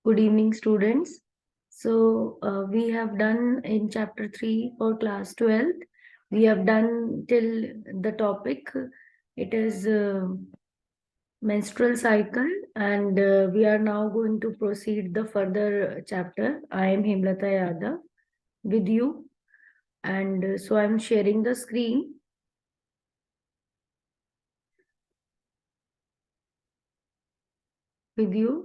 Good evening, students. So we have done in chapter 3 for class 12th. We have done till the topic. It is menstrual cycle, and we are now going to proceed the further chapter. I am Hemlata Yadav with you, and so I am sharing the screen with you.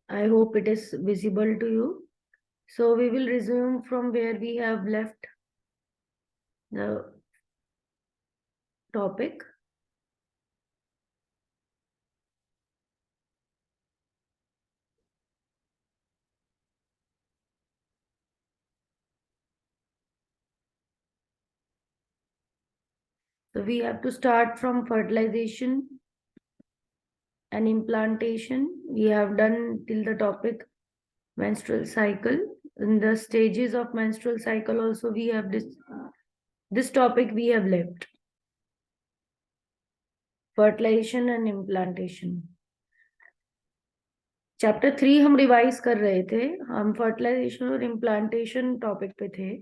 I hope it is visible to you. So we will resume from where we have left the topic. So we have to start from fertilization and implantation. We have done till the topic menstrual cycle. In the stages of menstrual cycle also we have this topic we have left. Fertilization and implantation. Chapter 3 हम revise कर रहे थे, हम fertilisation और implantation topic पे थे,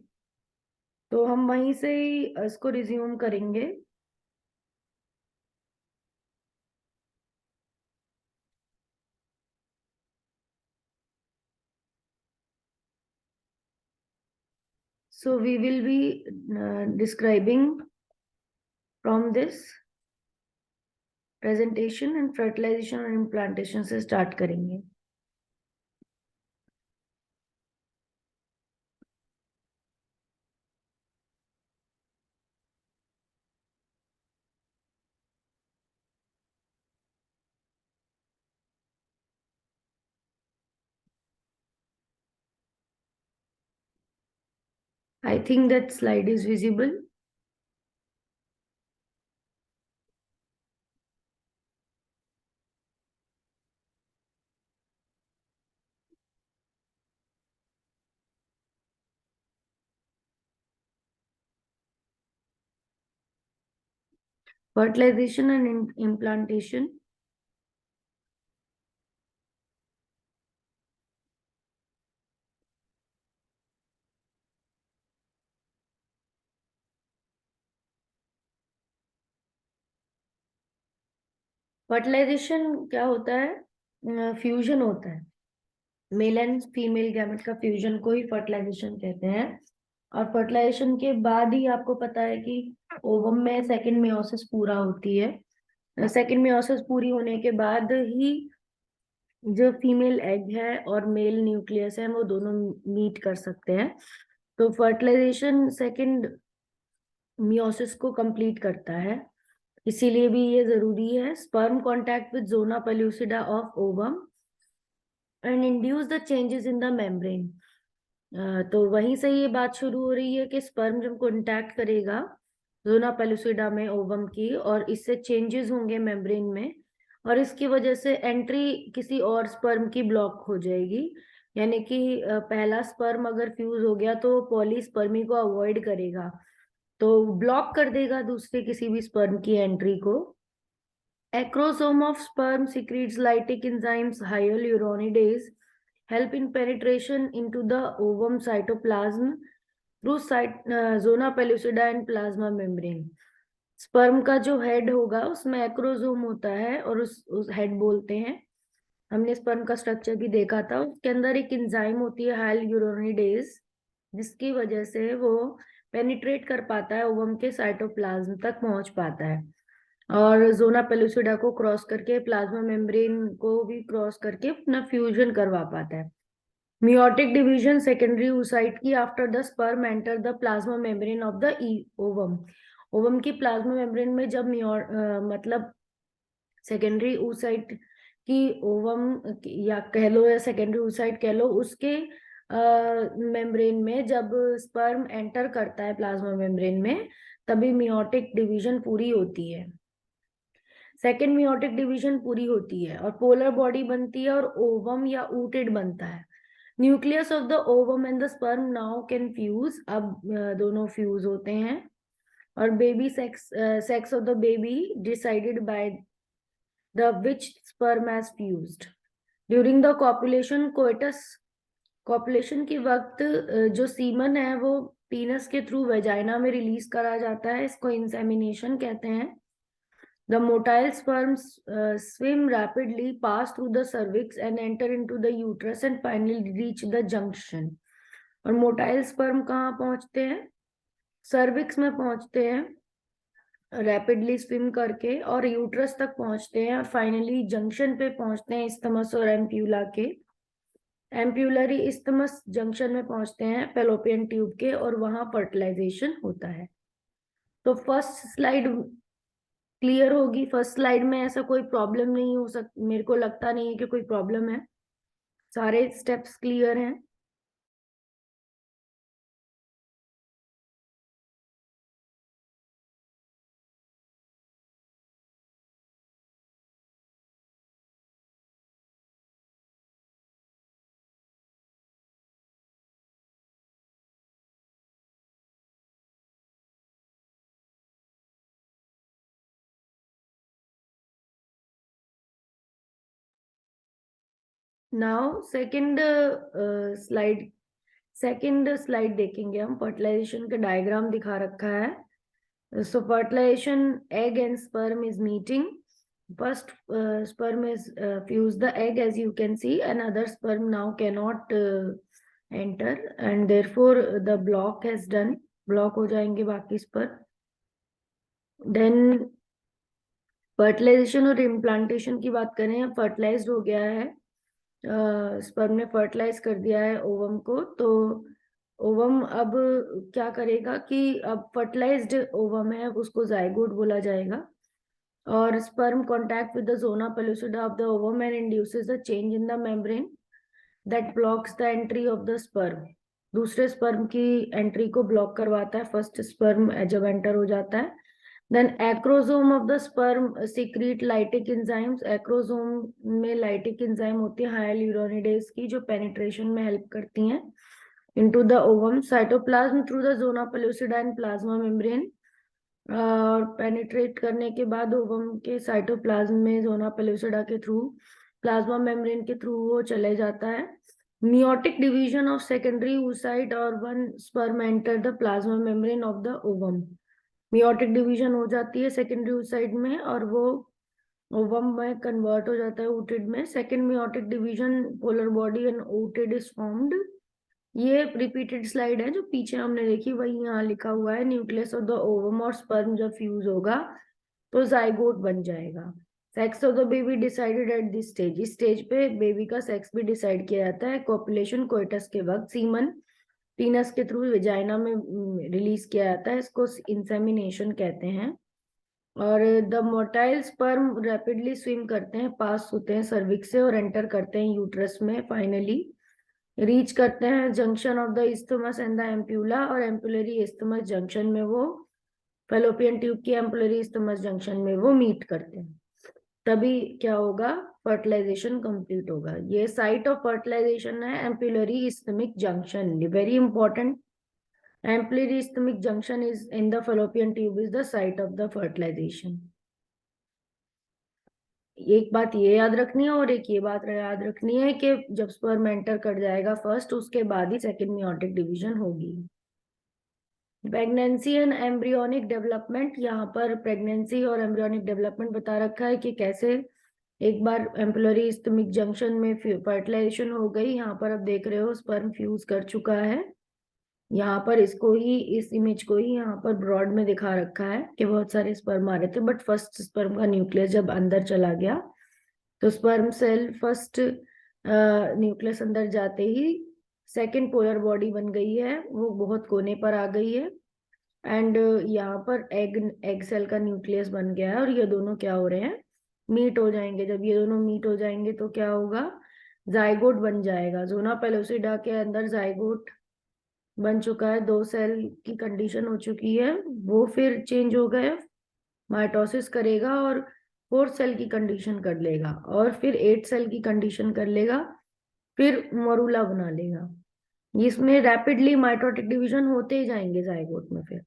तो हम वहीं से ही इसको रिज्यूम करेंगे. So we will be describing from this presentation and fertilization और implantation से start करेंगे. I think that slide is visible. Fertilization and implantation. Fertilization क्या होता है? फ्यूजन होता है, मेल एंड फीमेल गैमेट का फ्यूजन को ही फर्टिलाइजेशन कहते हैं. और फर्टिलाइजेशन के बाद ही आपको पता है कि ओवम में सेकंड मेयोसिस पूरा होती है. सेकंड मेयोसिस पूरी होने के बाद ही जो फीमेल एग है और मेल न्यूक्लियस है वो दोनों मीट कर सकते हैं. तो फर्टिलाइजेशन सेकंड मियोसिस को कंप्लीट करता है, इसीलिए भी ये जरूरी है. Sperm contact with zona pellucida of ovum and induce the changes in the membrane. तो वहीं से ये बात शुरू हो रही है कि स्पर्म जब कांटेक्ट करेगा जोना पेलुसिडा में ओवम की, और इससे चेंजेस होंगे मेम्ब्रेन में, और इसकी वजह से एंट्री किसी और स्पर्म की ब्लॉक हो जाएगी. यानी कि पहला स्पर्म अगर फ्यूज हो गया तो पॉलीस्पर्मी को अवॉइड करेगा, तो ब्लॉक कर देगा दूसरे किसी भी स्पर्म की एंट्री को. Acrosome of sperm secretes lytic enzymes, hyaluronidase, help in penetration into the ovum cytoplasm through zona pellucida and plasma membrane. Sperm का जो हेड होगा उसमें एक्रोसोम होता है, और उस हेड बोलते हैं. हमने स्पर्म का स्ट्रक्चर भी देखा था, उसके अंदर एक एंजाइम होती है हाइलुरोनिडेज, जिसकी वजह से वो पेनिट्रेट कर पाता है, ओवम के साइटोप्लाज्म तक पहुंच पाता है, और जोना पेलुसिडा को क्रॉस करके प्लाज्मा मेम्ब्रेन को भी क्रॉस करके अपना फ्यूजन करवा पाता है. मियोटिक डिवीजन सेकेंडरी oocyte की after the sperm enter the plasma membrane of the ovum. Ovum की प्लाज्मा मेम्ब्रेन में जब मतलब सेकेंडरी oocyte की ओवम या कह लो या सेकेंडरी oocyte कह लो, उसके मेम्ब्रेन में जब स्पर्म एंटर करता है प्लाज्मा मेम्ब्रेन में, तभी मियोटिक डिवीजन पूरी होती है. सेकेंड मियोटिक डिवीजन पूरी होती है और पोलर बॉडी बनती है और ओवम या ऊटेड बनता है. Nucleus of the ovum and the sperm now can fuse. अब दोनों फ्यूज होते हैं, और baby sex of the baby decided by the which sperm has fused. During the copulation coitus, copulation के वक्त जो सीमन है वो पीनस के थ्रू वेजाइना में रिलीज करा जाता है, इसको इंसेमिनेशन कहते हैं। The motile sperms swim rapidly pass through the cervix and enter into the uterus and finally reach the junction. और मोटाइल स्पर्म कहाँ पहुंचते हैं? सर्विक्स में पहुंचते हैं रैपिडली स्विम करके, और यूट्रस तक पहुंचते हैं, और फाइनली जंक्शन पे पहुंचते हैं इस्थमस और एम्प्यूला के। एम्प्यूलरी इस्थमस जंक्शन में पहुंचते हैं फेलोपियन ट्यूब के, और वहां फर्टिलाइजेशन होता है। तो फर्स्ट स्लाइड क्लियर होगी। फर्स्ट स्लाइड में ऐसा कोई प्रॉब्लम नहीं हो सकता, मेरे को लगता नहीं है कि कोई प्रॉब्लम है, सारे स्टेप्स क्लियर हैं। नाउ सेकंड स्लाइड देखेंगे हम। फर्टिलाइजेशन का डायग्राम दिखा रखा है। सो fertilisation, egg and sperm is meeting. First sperm is fuse the egg, as you can see, and other sperm now cannot enter, and therefore the block has done, block हो जाएंगे बाकी sperm। Then fertilisation और implantation की बात करें, fertilised हो गया है, स्पर्म ने फर्टिलाइज कर दिया है ओवम को, तो ओवम अब क्या करेगा कि अब फर्टिलाइज्ड ओवम है, अब उसको जाइगोट बोला जाएगा। और sperm contact with the zona pellucida of the ovum and induces a change in the membrane that blocks the entry of the sperm। दूसरे sperm की एंट्री को ब्लॉक करवाता है फर्स्ट sperm जब एंटर हो जाता है। Then acrosome of the sperm secrete lytic enzymes. Acrosome में लाइटिक एंजाइम होती है हाइलुरोनिडेज की, जो पेनिट्रेशन में हेल्प करती हैं into the ovum. Cytoplasm through the zona pellucida and plasma membrane, और पेनिट्रेट करने के बाद ओवम के साइटोप्लाज्म में जोना पेलुसिडा के थ्रू, प्लाज्मा मेम्ब्रेन के थ्रू वो चले जाता है। Meiotic division of secondary oocyte और one sperm enter the plasma membrane of the ovum. Meiotic division हो जाती है सेकेंडरी oocyte में, और वो ओवम में कन्वर्ट हो जाता है oocyte में। Second meiotic division, polar body and oocyte is formed. ये रिपीटेड स्लाइड है जो पीछे हमने देखी, वही यहाँ लिखा हुआ है। न्यूक्लियस ऑफ द ओवम और स्पर्म जब फ्यूज होगा तो जाइगोट बन जाएगा। Sex of the baby decided at this stage. इस स्टेज पे बेबी का सेक्स भी डिसाइड किया जाता है कॉपुलेशन कोइटस के वक्त। सीमन पीनस के थ्रू वेजाइना में रिलीज किया जाता है, इसको इंसेमिनेशन कहते हैं। और the motile sperm rapidly swim करते हैं, पास होते हैं सर्विक्स से और एंटर करते हैं यूट्रस में, फाइनली रीच करते हैं junction of the isthmus and the ampulla, और एम्पुलरी इस्थमस जंक्शन में वो फेलोपियन ट्यूब की एम्पुलरी इस्थमस जंक्शन में वो मीट करते हैं। तभी क्या होगा? फर्टिलाइजेशन कंप्लीट होगा। ये साइट ऑफ फर्टिलाइजेशन है ampullary isthmic junction, very important. Ampullary isthmic junction is in the fallopian tube, is the site of the fertilization. एक बात ये याद रखनी है और एक ये बात याद रखनी है कि जब स्पर्म एंटर कर जाएगा फर्स्ट, उसके बाद ही सेकंड मियोटिक डिवीजन होगी। प्रेगनेंसी एंड एम्ब्रियोनिक डेवलपमेंट, यहाँ पर प्रेगनेंसी और एम्ब्रियोनिक डेवलपमेंट बता रखा है कि कैसे एक बार एम्पुलरी इस्थमिक जंक्शन में फर्टिलाइजेशन हो गई। यहाँ पर आप देख रहे हो स्पर्म फ्यूज कर चुका है। यहाँ पर इसको ही, इस इमेज को ही यहाँ पर ब्रॉड में दिखा रखा है कि बहुत सारे स्पर्म आ रहे थे, बट फर्स्ट स्पर्म का न्यूक्लियस जब अंदर चला गया तो स्पर्म सेल फर्स्ट न्यूक्लियस अंदर जाते ही सेकंड पोलर बॉडी बन गई है, वो बहुत कोने पर आ गई है। एंड यहाँ पर एग सेल का न्यूक्लियस बन गया है, और ये दोनों क्या हो रहे हैं? मीट हो जाएंगे। जब ये दोनों मीट हो जाएंगे तो क्या होगा? जाइगोट बन जाएगा। जोना पेलोसिडा के अंदर जाइगोट बन चुका है, 2 सेल की कंडीशन हो चुकी है, वो फिर चेंज हो गए, माइटोसिस करेगा और 4 सेल की कंडीशन कर लेगा, और फिर 8 सेल की कंडीशन कर लेगा, फिर मरूला बना लेगा। इसमें रैपिडली माइटोटिक डिवीजन होते ही जाएंगे जाइगोट में फिर,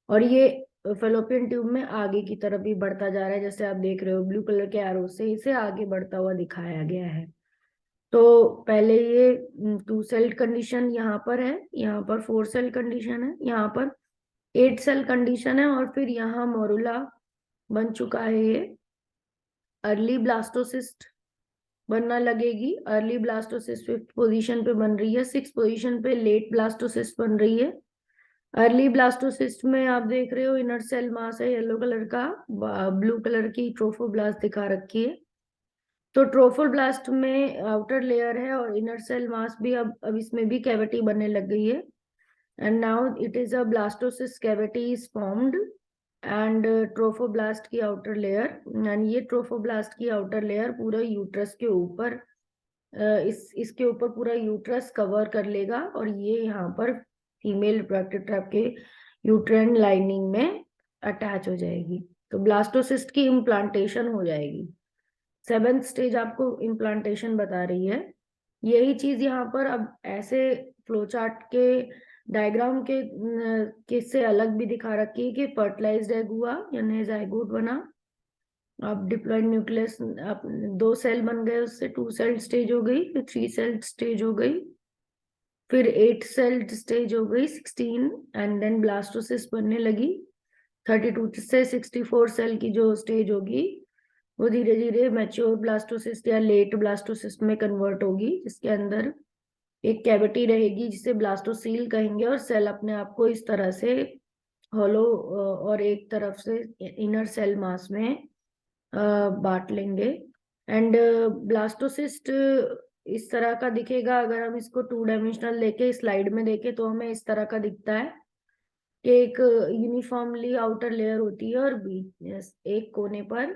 और ये फेलोपियन ट्यूब में आगे की तरफ भी बढ़ता जा रहा है, जैसे आप देख रहे हो ब्लू कलर के एरो से इसे आगे बढ़ता हुआ दिखाया गया है। तो पहले ये 2 सेल कंडीशन यहाँ पर है, यहाँ पर 4 सेल कंडीशन है, यहाँ पर 8 सेल कंडीशन है, और फिर यहाँ मोरुला बन चुका है। ये अर्ली ब्लास्टोसिस्ट बनना लगेगी। अर्ली ब्लास्टोसिस्ट 5th पोजीशन पे बन रही है। 6th पोजीशन पे लेट ब्लास्टोसिस्ट बन रही है। अर्ली ब्लास्टोसिस्ट में आप देख रहे हो इनर सेल मास है येलो कलर का, ब्लू कलर की ट्रोफोब्लास्ट दिखा रखी है। तो ट्रोफोब्लास्ट में आउटर लेयर है और इनर सेल मास भी अब इसमें भी कैविटी बनने लग गई है। And now it is a blastocyst cavity is formed and trophoblast की आउटर लेयर, एंड ये ट्रोफोब्लास्ट की आउटर लेयर पूरा यूट्रस के ऊपर इसके ऊपर पूरा यूट्रस कवर कर लेगा, और ये यहाँ पर फीमेल रिप्रोडक्टिव ट्रैक्ट के यूट्राइन लाइनिंग में अटैच हो जाएगी। तो ब्लास्टोसिस्ट की इम्प्लांटेशन हो जाएगी। 7th स्टेज आपको इम्प्लांटेशन बता रही है। यही चीज यहाँ पर अब ऐसे फ्लोचार्ट के डायग्राम के से अलग भी दिखा रखी है कि फर्टिलाइज्ड एग हुआ यानी जाइगोट बना, अब डिप्लॉयड न्यूक्लियस, अब 2 सेल बन गए, उससे 2 सेल स्टेज हो गई, फिर 3 सेल स्टेज हो गई, फिर 8 सेल स्टेज हो गई, 16, एंड देन ब्लास्टोसिस्ट बनने लगी। 32 से 64 सेल की जो स्टेज होगी वो धीरे धीरे मैच्योर ब्लास्टोसिस्ट या लेट ब्लास्टोसिस्ट में कन्वर्ट होगी, जिसके अंदर एक कैविटी रहेगी जिसे ब्लास्टोसील कहेंगे, और सेल अपने आप को इस तरह से हॉलो और एक तरफ से इनर सेल मास में बांट लेंगे। एंड ब्लास्टोसिस्ट इस तरह का दिखेगा। अगर हम इसको 2 डायमेंशनल लेके स्लाइड में देखें तो हमें इस तरह का दिखता है कि एक यूनिफॉर्मली आउटर लेयर होती है और बीच एक कोने पर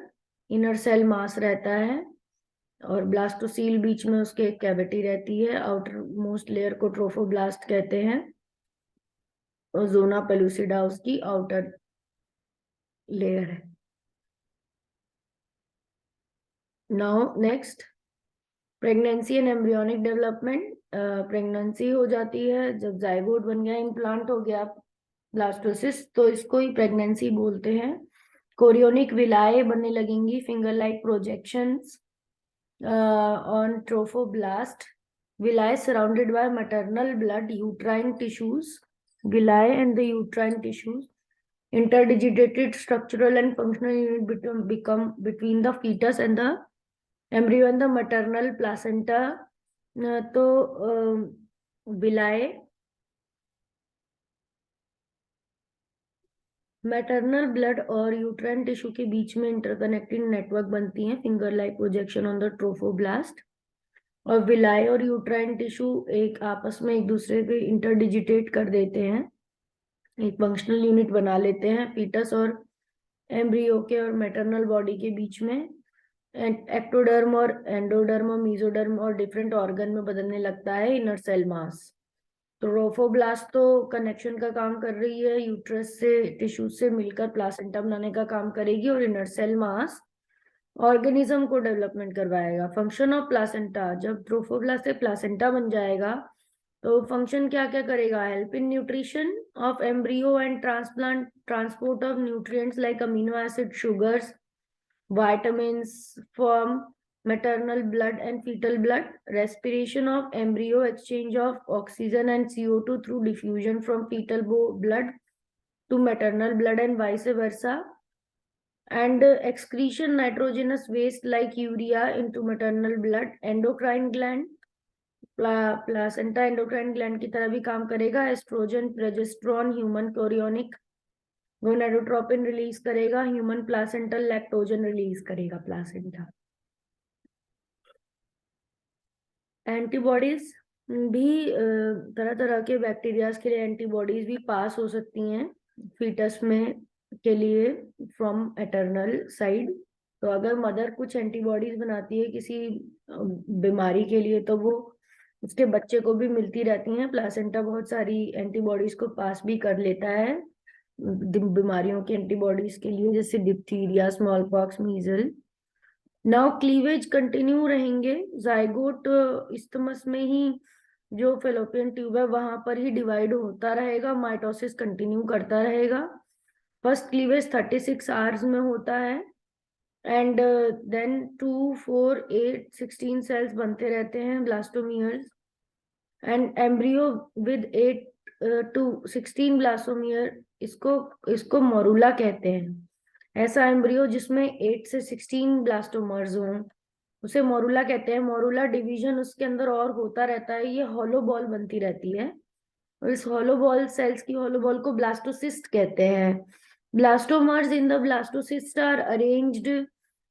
इनर सेल मास रहता है, और ब्लास्टोसील बीच में उसके एक कैविटी रहती है। आउटर मोस्ट लेयर को ट्रोफोब्लास्ट कहते हैं, और जोना पेलुसिडा उसकी आउटर लेयर है। Now next, pregnancy and embryonic development. Pregnancy हो जाती है जब जाइगोट बन गया, इम्प्लांट हो गया ब्लास्टोसिस्ट, तो इसको ही प्रेगनेंसी बोलते हैं। कोरियोनिक विलाए बनने लगेंगी, finger like projections on trophoblast. Villi surrounded by maternal blood uterine tissues. Villi and the uterine tissues interdigitated structural and functional unit become between the fetus and the embryo and the maternal placenta. तो विलाए maternal blood और uterine tissue के बीच में interconnecting network बनती हैं, finger like projection on the trophoblast. और विलाय और uterine tissue एक आपस में एक दूसरे को इंटरडिजिटेट कर देते हैं, एक फंक्शनल यूनिट बना लेते हैं फीटस और एम्ब्रियो के और मैटरनल बॉडी के बीच में। एक्टोडर्म और एंडोडर्म और मीजोडर्म और डिफरेंट ऑर्गन में बदलने लगता है इनर सेल मास। तो ट्रोफोब्लास्ट तो कनेक्शन का काम कर रही है, यूट्रस से टिश्यू से मिलकर प्लासेंटा बनाने का काम करेगी, और इनर सेल मास ऑर्गेनिज्म को डेवलपमेंट करवाएगा। फंक्शन ऑफ प्लासेंटा, जब ट्रोफोब्लास्ट से प्लासेंटा बन जाएगा तो फंक्शन क्या क्या करेगा? Help in nutrition of embryo and transplant, transport of nutrients like amino acid, sugars, vitamins from maternal blood and fetal blood, respiration of embryo, exchange of oxygen and CO2 through diffusion from fetal blood to maternal blood and vice versa, and excretion nitrogenous waste like urea into maternal blood. Endocrine gland, placenta endocrine gland की तरह भी काम करेगा। Oestrogen, progesterone, human chorionic gonadotropin release करेगा, human placental lactogen release करेगा placenta. Antibodies भी तरह तरह के बैक्टीरियाज के लिए एंटीबॉडीज भी पास हो सकती हैं फीटस में के लिए फ्रॉम एटर्नल साइड। तो अगर मदर कुछ एंटीबॉडीज बनाती है किसी बीमारी के लिए तो वो उसके बच्चे को भी मिलती रहती हैं। प्लासेंटा बहुत सारी एंटीबॉडीज को पास भी कर लेता है बीमारियों के एंटीबॉडीज के लिए, जैसे diphtheria, small pox, measles. Now cleavage continue रहेंगे। जाइगोट इस्थमस में ही जो फेलोपियन ट्यूब है वहां पर ही डिवाइड होता रहेगा, माइटोसिस कंटिन्यू करता रहेगा। फर्स्ट क्लीवेज 36 आवर्स में होता है, एंड देन 2, 4, 8, 16 सेल्स बनते रहते हैं blastomeres, and embryo with 8 to 16 blastomere, इसको मोरूला कहते हैं। ऐसा एम्ब्रियो जिसमें 8 से 16 ब्लास्टोमर्स हों उसे मोरूला कहते हैं। मोरूला डिवीजन उसके अंदर और होता रहता है, ये हॉलो बॉल बनती रहती है, और इस हॉलो बॉल सेल्स की हॉलो बॉल को ब्लास्टोसिस्ट कहते हैं। Blastomeres in the blastocyst are arranged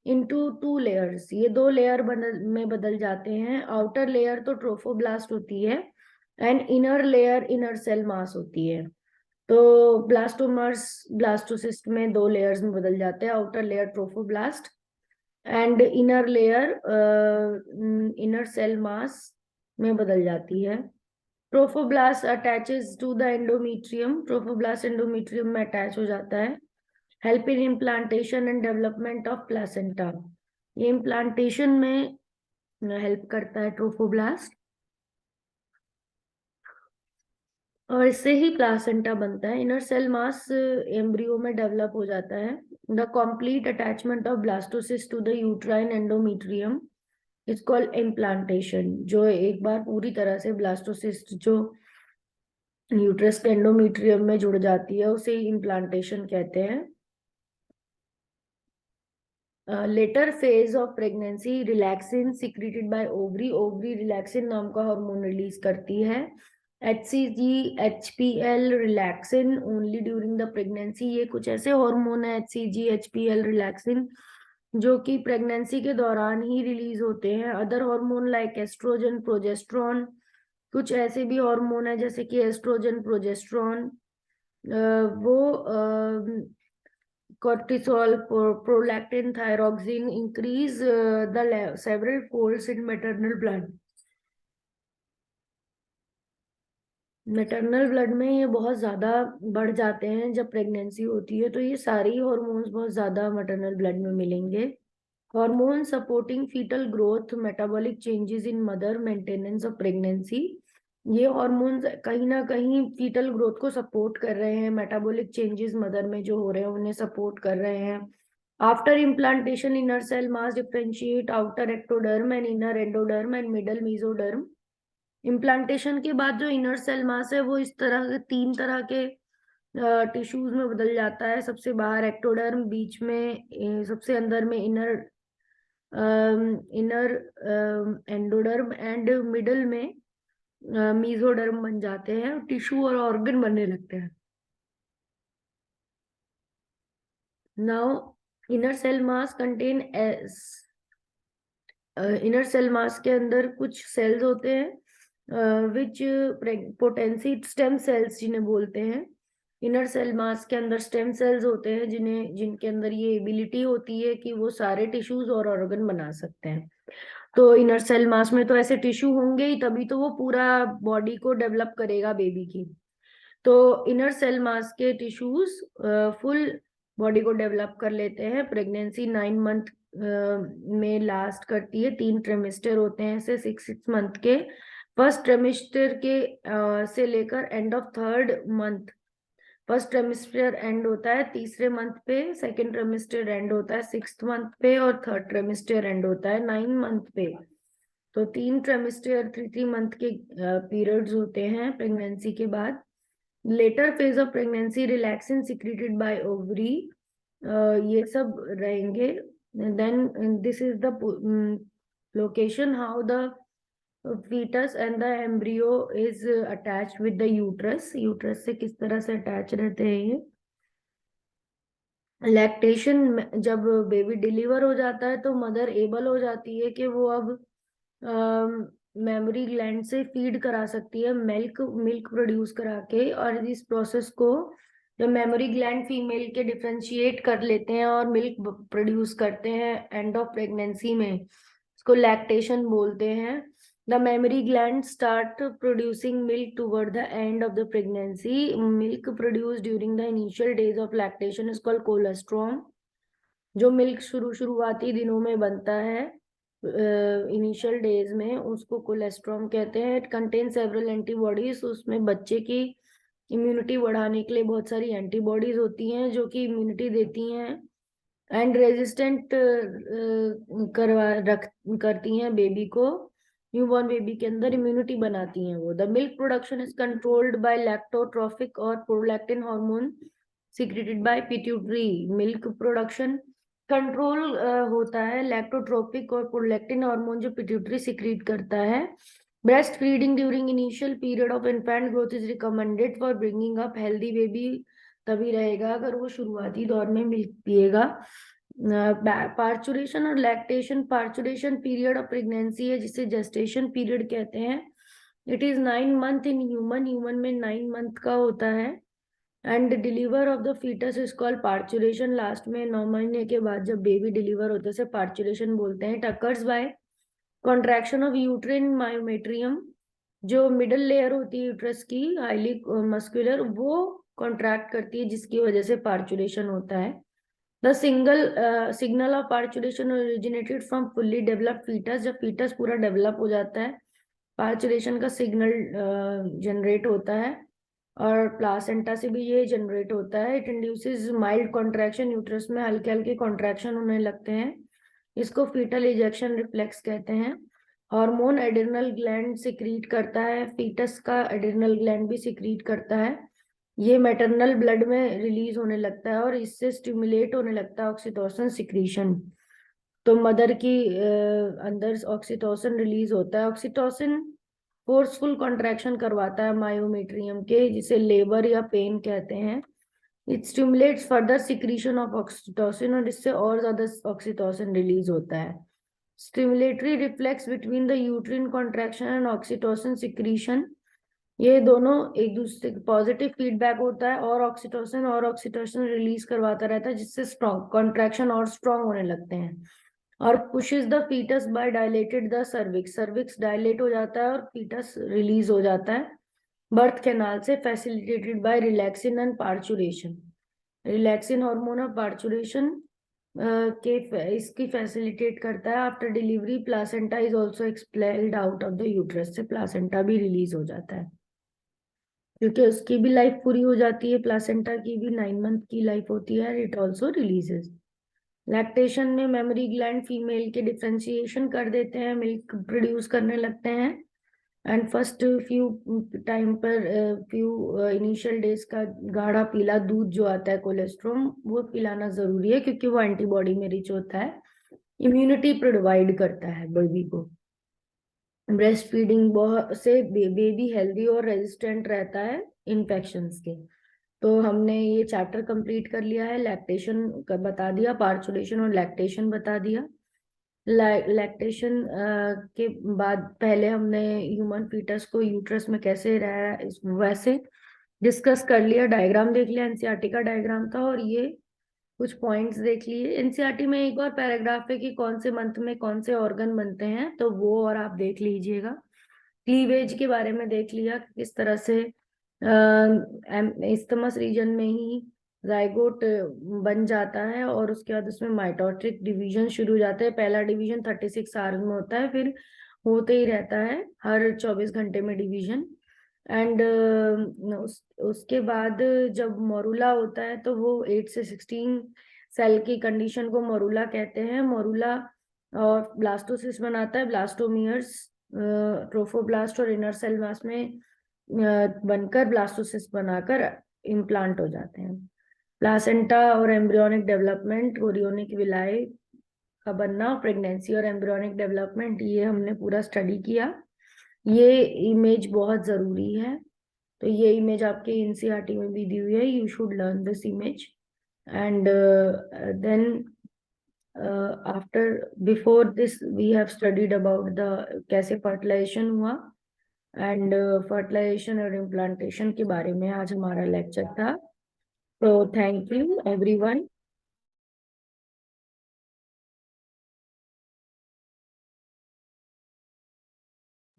into 2 layers, ये 2 लेयर में बदल जाते हैं। आउटर लेयर तो ट्रोफोब्लास्ट होती है and inner layer inner cell mass होती है। तो ब्लास्टोमर्स ब्लास्टोसिस्ट में 2 लेयर्स में बदल जाते हैं, outer layer trophoblast and inner layer inner cell mass में बदल जाती है। Trophoblast attaches to the endometrium, trophoblast endometrium में अटैच हो जाता है। Help in implantation and development of placenta, ये इम्प्लांटेशन में हेल्प करता है ट्रोफोब्लास्ट, और इससे ही प्लासेंटा बनता है। इनर सेल मास एम्ब्रियो में डेवलप हो जाता है। The complete attachment of blastocyst to the uterine endometrium is called implantation. जो एक बार पूरी तरह से ब्लास्टोसिस्ट जो यूट्रस के एंडोमीट्रियम में जुड़ जाती है उसे इम्प्लांटेशन कहते हैं। Letter phase of pregnancy, relaxin secreted by ovary, ovary relaxin नाम का हार्मोन रिलीज करती है। HCG, HPL, relaxin only during the pregnancy, ये कुछ ऐसे हार्मोन है HCG, HPL, रिलैक्सिन जो कि प्रेगनेंसी के दौरान ही रिलीज होते हैं। Other hormone like oestrogen, progesterone, कुछ ऐसे भी हार्मोन है जैसे कि एस्ट्रोजन, प्रोजेस्ट्रॉन, वो cortisol, prolactin, thyroxine increase the several folds in maternal blood। Maternal blood में ये बहुत ज्यादा बढ़ जाते हैं जब प्रेगनेंसी होती है, तो ये सारी हॉर्मोन्स बहुत ज्यादा मैटरनल ब्लड में मिलेंगे। Hormone supporting foetal growth, metabolic changes in mother, maintenance of pregnancy, ये हॉर्मोन्स कहीं ना कहीं फीटल ग्रोथ को सपोर्ट कर रहे हैं, मेटाबॉलिक चेंजेस मदर में जो हो रहे हैं उन्हें सपोर्ट कर रहे हैं। After implantation inner cell mass differentiate outer ectoderm and inner endoderm and middle mesoderm. Implantation के बाद जो इनर सेल मास है वो इस तरह के 3 तरह के टिश्यूज में बदल जाता है। सबसे बाहर एक्टोडर्म, बीच में सबसे अंदर में इनर एंडोडर्म एंड मिडल में मीजोडर्म बन जाते हैं, टिश्यू और ऑर्गन बनने लगते हैं। Now inner cell mass contain inner cell mass के अंदर कुछ सेल्स होते हैं विच पोटेंसी स्टेम सेल्स जिन्हें बोलते हैं। इनर सेल मास के अंदर स्टेम सेल्स होते हैं जिनके अंदर ये एबिलिटी होती है कि वो सारे टिश्यूज और ऑर्गन बना सकते हैं। तो इनर सेल मास में तो ऐसे टिश्यू होंगे ही, तभी तो वो पूरा बॉडी को डेवलप करेगा बेबी की। तो इनर सेल मास के टिश्यूज फुल बॉडी को डेवलप कर लेते हैं। प्रेगनेंसी 9 मंथ में लास्ट करती है। 3 ट्रेमिस्टर होते हैं ऐसे 6 मंथ के। फर्स्ट ट्रेमिस्टर के से लेकर end of 3rd month, first trimester and होता है 3रे मंथ पे, सेकेंड ट्रेमिस्टर एंड होता है 6th मंथ पे, और 3rd ट्रेमिस्टर एंड होता है 9 मंथ पे। तो 3 ट्रेमिस्टर 3 मंथ के पीरियड्स होते हैं प्रेगनेंसी के बाद। Later phase of pregnancy, relaxin secreted by ovary, ये सब रहेंगे। Then this is the location how the fetus and the embryo is attached with the uterus, uterus से किस तरह से अटैच रहते हैं ये। लैक्टेशन, जब बेबी डिलीवर हो जाता है तो मदर एबल हो जाती है कि वो अब मेमोरी ग्लैंड से फीड करा सकती है, मिल्क प्रोड्यूस करा के। और इस प्रोसेस को जब मेमोरी ग्लैंड फीमेल के डिफ्रेंशिएट कर लेते हैं और मिल्क प्रोड्यूस करते हैं एंड ऑफ प्रेगनेंसी में, इसको लैक्टेशन बोलते हैं। The mammary gland start producing milk toward the end of the pregnancy. Milk produced during the initial days of lactation is called colostrum. जो मिल्क शुरुआती दिनों में बनता है इनिशियल डेज में, उसको कोलेस्ट्रॉम कहते हैं। इट कंटेन सेवरल एंटीबॉडीज, उसमें बच्चे की इम्यूनिटी बढ़ाने के लिए बहुत सारी एंटीबॉडीज होती हैं जो कि इम्यूनिटी देती हैं एंड रेजिस्टेंट करवा रख करती हैं बेबी को, न्यूबॉर्न बेबी के अंदर इम्यूनिटी बनाती हैं वो। The milk production is controlled by lactotrophic और prolactin hormone secreted by pituitary. Milk production control होता है लैक्टोट्रोपिक और प्रोलैक्टिन हार्मोन जो पिट्यूटरी सिक्रीट करता है। Breast feeding during initial period of infant growth is recommended for bringing up healthy baby. तभी रहेगा अगर वो शुरुआती दौर में मिल्क पिएगा। पार्चुरेशन और lactation, parturition period of pregnancy है जिसे जेस्टेशन पीरियड कहते हैं। It is 9 month in human, human में 9 मंथ का होता है। And deliver of the foetus is called parturition. Last में 9 महीने के बाद जब बेबी डिलीवर होते हैं पार्चुरेशन बोलते हैं। Occurs by contraction of uterine myometrium, जो मिडल लेयर होती है यूट्रस की हाईली मस्कुलर, वो कॉन्ट्रैक्ट करती है जिसकी वजह से पार्चुरेशन होता है। The signal of parturition originated from fully developed foetus. जब फीटस पूरा डेवलप हो जाता है पार्चुरेशन का सिग्नल जनरेट होता है। और प्लासेंटा से भी ये जनरेट होता है। It induces mild contraction, uterus में हल्के हल्के कॉन्ट्रैक्शन होने लगते हैं। इसको फीटल इजेक्शन रिफ्लेक्स कहते हैं। हार्मोन एड्रिनल ग्लैंड सिक्रीट करता है, फीटस का एड्रिनल ग्लैंड भी सिक्रीट करता है। ये मैटरनल ब्लड में रिलीज होने लगता है और इससे स्टिमुलेट होने लगता है ऑक्सीटोसिन सिक्रीशन। तो मदर की अंदर ऑक्सीटोसिन रिलीज होता है। ऑक्सीटोसिन फोर्सफुल कॉन्ट्रैक्शन करवाता है मायोमेट्रियम के, जिसे लेबर या पेन कहते हैं। It stimulates further secretion of oxytocin और इससे और ज्यादा ऑक्सीटोसिन रिलीज होता है। Stimulatory reflex between the uterine contraction and oxytocin secretion, ये दोनों एक दूसरे पॉजिटिव फीडबैक होता है और ऑक्सीटोसिन रिलीज करवाता रहता है जिससे स्ट्रॉन्ग कॉन्ट्रैक्शन और स्ट्रॉन्ग होने लगते हैं। और pushes the foetus by dilated the cervix, cervix dilate हो जाता है और फीटस रिलीज हो जाता है बर्थ कैनाल से, facilitated by relaxin and parturition. Relaxin hormone of parturition के इसकी फैसिलिटेट करता है। After delivery placenta is also expelled out of the uterus, से प्लासेंटा भी रिलीज हो जाता है क्योंकि उसकी भी लाइफ पूरी हो जाती है। प्लासेंटा की भी 9 मंथ की लाइफ होती है। It also releases. लैक्टेशन में मेमोरी ग्लैंड फीमेल के डिफ्रेंशिएशन कर देते हैं, मिल्क प्रोड्यूस करने लगते हैं। एंड फर्स्ट फ्यू टाइम पर फ्यू इनिशियल डेज का गाढ़ा पीला दूध जो आता है कोलेस्ट्रॉम, वो पिलाना जरूरी है क्योंकि वो एंटीबॉडी में रिच होता है, इम्यूनिटी प्रोवाइड करता है बेबी को। ब्रेस्ट फीडिंग बहुत से बेबी हेल्दी और रेजिस्टेंट रहता है इन्फेक्शंस के। तो हमने ये चैप्टर कंप्लीट कर लिया है। लैक्टेशन का बता दिया, पार्चुलेशन और लैक्टेशन बता दिया। लैक्टेशन के बाद पहले हमने ह्यूमन फीटस को यूट्रस में कैसे रहा वैसे डिस्कस कर लिया, डायग्राम देख लिया, एनसीईआरटी का डायग्राम था और ये कुछ पॉइंट्स देख लिए। एनसीईआरटी में एक और पैराग्राफ है कि कौन से मंथ में कौन से ऑर्गन बनते हैं, तो वो और आप देख लीजिएगा। क्लीवेज के बारे में देख लिया किस तरह से इस्थमस रीजन में ही जाइगोट बन जाता है और उसके बाद उसमें माइटोटिक डिवीजन शुरू हो जाता है। पहला डिवीजन 36 आवर्स में होता है, फिर होते ही रहता है हर 24 घंटे में डिवीजन। एंड उसके बाद जब मोरूला होता है तो वो 8 से 16 सेल की कंडीशन को मोरूला कहते हैं। मोरूला और ब्लास्टोसिस्ट बनाता है, ब्लास्टोमियर्स ट्रोफोब्लास्ट और इनर सेल मास में बनकर ब्लास्टोसिस्ट बनाकर इम्प्लांट हो जाते हैं। प्लासेंटा और एम्ब्रियोनिक डेवलपमेंट, कोरियोनिक विलाई का बनना, प्रेगनेंसी और एम्ब्रियोनिक डेवलपमेंट, ये हमने पूरा स्टडी किया। ये इमेज बहुत जरूरी है, तो ये इमेज आपके एनसीईआरटी में भी दी हुई है। You should learn this image and then after before this we have studied about the कैसे फर्टिलाइजेशन हुआ एंड फर्टिलाइजेशन और इम्प्लांटेशन के बारे में आज हमारा लेक्चर था। तो thank you everyone.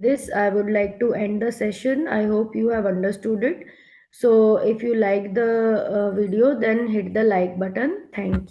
This I would like to end the session. I hope you have understood it. So if you like the video, then hit the like button. Thank you.